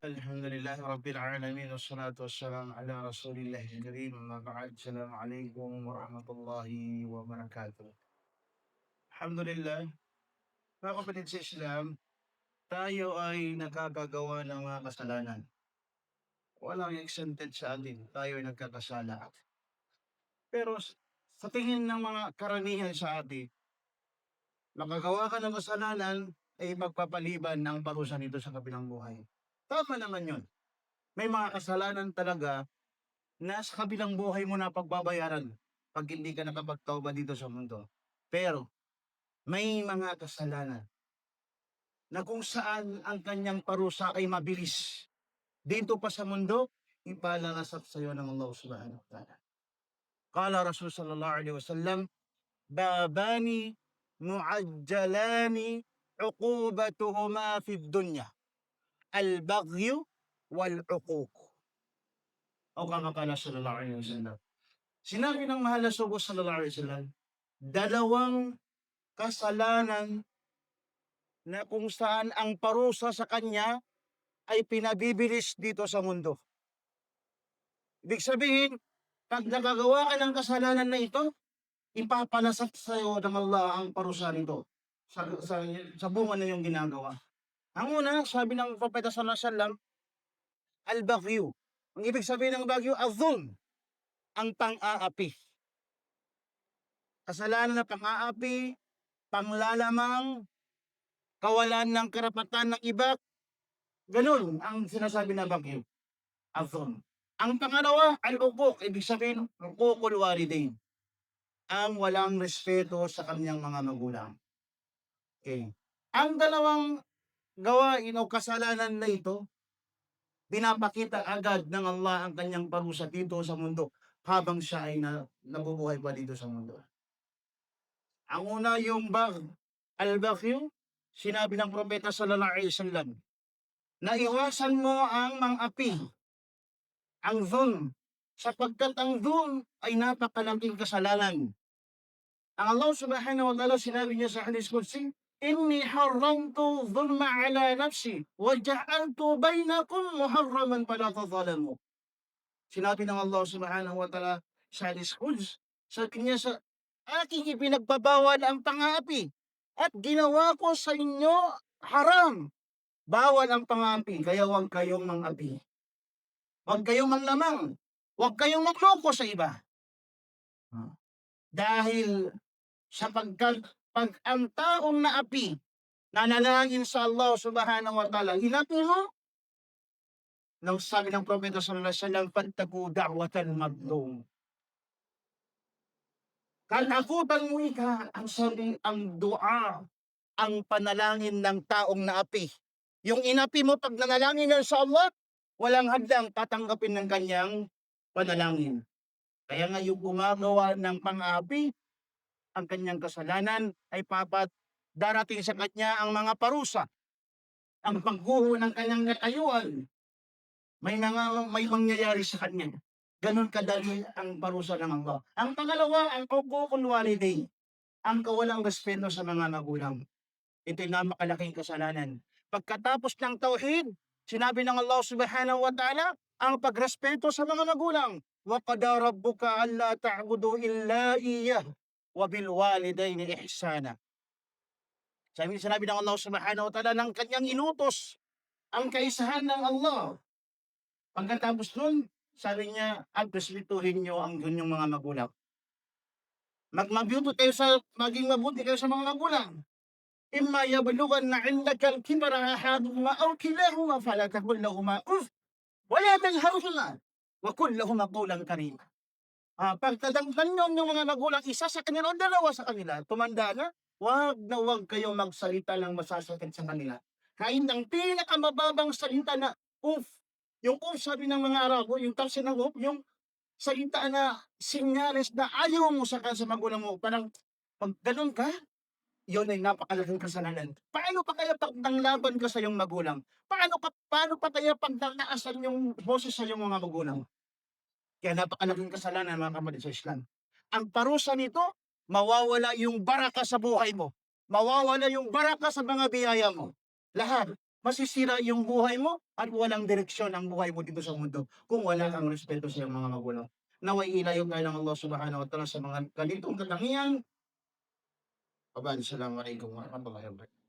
الحمد لله رب العالمين والصلاة والسلام على رسول الله الكريم أما بعد السلام عليكم ورحمة الله وبركاته. Alhamdulillah, mga kapatid sa Islam, tayo ay nakakagawa ng mga kasalanan. Walang exempted sa atin, tayo ay nagkakasala. Pero sa tingin ng mga karamihan sa atin, makagawa ka ng kasalanan ay magpapaliban ng parusa nito sa kabilang buhay. Tama naman yun. May mga kasalanan talaga na sa kabilang buhay mo na pagbabayaran 'pag hindi ka nakapagtauba dito sa mundo. Pero may mga kasalanan na kung saan ang kanyang parusa ay mabilis. Dito pa sa mundo, ipalalasap sa'yo ng Allah Subhanahu wa ta'ala. Qala Rasul sallallahu alaihi wasallam, "Babani mu'ajjalani 'uqubatuhuma fid dunya, al-baghyu wal-'uquq." O kama qala sallallahu alaihi wasallam. Sinabi ng mahal na sugo sallallahu alaihi wasallam, dalawang kasalanan na kung saan ang parusa sa kanya ay pinabibilis dito sa mundo. Ibig sabihin, 'pag nakagawa ka ng kasalanan na ito, ipapalasak sa'yo ng Allah ang parusa nito sa bunga na iyong ginagawa. Ang una, sabi ng Propeta sallallahu alaihi wasallam, al-baghyu. Ang ibig sabihin ng baghyu, az-zulm, ang pang-aapi. Kasalanan na pang-aapi, panglalamang, kawalan ng karapatan ng iba, gano'n ang sinasabi na bagyo, azon. Ang pangalawa, al-uquq, ibig sabihin, uququl walidain, ang walang respeto sa kanyang mga magulang. Okay. Ang dalawang gawain o kasalanan na ito, pinapakita agad ng Allah ang kanyang parusa dito sa mundo habang siya ay nabubuhay pa dito sa mundo. Ang una yung al-baghyu, sinabi ng Propeta sallallahu alaihi wasallam, na iwasan mo ang mang-api, ang zulm, sapagkat ang zulm ay napakalaking kasalanan. Ang Allah Subhanahu wa ta'ala sinabi niya sa Hadith Qudsi, "Inni haramtu zulma ala nafsi wa ja'altu bainakum muharraman fala tadhalamu." Sinabi ng Allah Subhanahu wa ta'ala sa Hadith Qudsi, sabi niya sa aking ipinagbabawal ang pang-aapi at ginawa ko sa inyo haram. Bawal ang pang-aapi, kaya huwag kayong mang-api. Huwag kayong manlamang. Huwag kayong magloko sa iba. Dahil sapagkat pag ang taong naapi, nanalangin sa Allah Subhanahu wa ta'ala, inapi mo, nang sabi ng Propeta sallallahu alaihi wasallam, "Fattaku da'watal madlum." Kalakutan mo ang dua, ang panalangin ng taong naapi. Yung inapi mo pag nanalangin yan sa Allah, walang hadlang tatanggapin ng kanyang panalangin. Kaya nga yung gumagawa ng pang-aapi, ang kanyang kasalanan ay darating sa kanya ang mga parusa, ang pagguho ng kanyang katayuan. May mangyayari sa kanya. Ganon kadali ang parusa ng Allah. Ang pangalawa, ang uququl walidain, ang kawalang respeto sa mga magulang. Ito'y napakalaking kasalanan. Pagkatapos ng tauhid, sinabi ng Allah Subhanahu wa ta'ala, ang pagrespeto sa mga magulang. Wa qada rabbuka alla ta'budu illa iyyah wa bil walidayni ihsana. Sinabi ng Allah Subhanahu wa ta'ala ng kanyang inutos ang kaisahan ng Allah. Pagkatapos nun, sabi niya, at respetuhin niyo ang inyong mga magulang. Maging mabuti kayo sa mga magulang. Imma yablughanna 'indaka al-kibara ahaduhuma aw kilahuma fala taqul lahumu uff wa la tanharhuma wa qul lahumu qawlan karima. Pag tadangkan niyo ang mga magulang, isa sa kanila o dalawa sa kanila, tumanda na wag kayong magsalita ng masasakit sa kanila. Kahit ang pinakamababang salita na uff. Yung uff, sabi ng mga Arabo, yung tafsir ng uff, yung salita na senyales na ayaw mo sa magulang mo. Parang pag ganun ka, yun ay napakalaking kasalanan. Paano pa kaya pag nanglaban ka sa iyong magulang? Paano pa kaya pag naasan yung boses sa iyong mga magulang? Kaya napakalaking kasalanan, mga kapatid sa Islam. Ang parusa nito, mawawala yung baraka sa buhay mo. Mawawala yung baraka sa mga biyaya mo. Lahat. masisira yung buhay mo at walang direksyon ang buhay mo dito sa mundo kung wala kang respeto sa iyong mga magulang. Naway ilayo tayo ng Allah Subhanahu wa Ta'ala sa mga ganitong katangian. Assalamualaikum warahmatullahi wabarakatuh.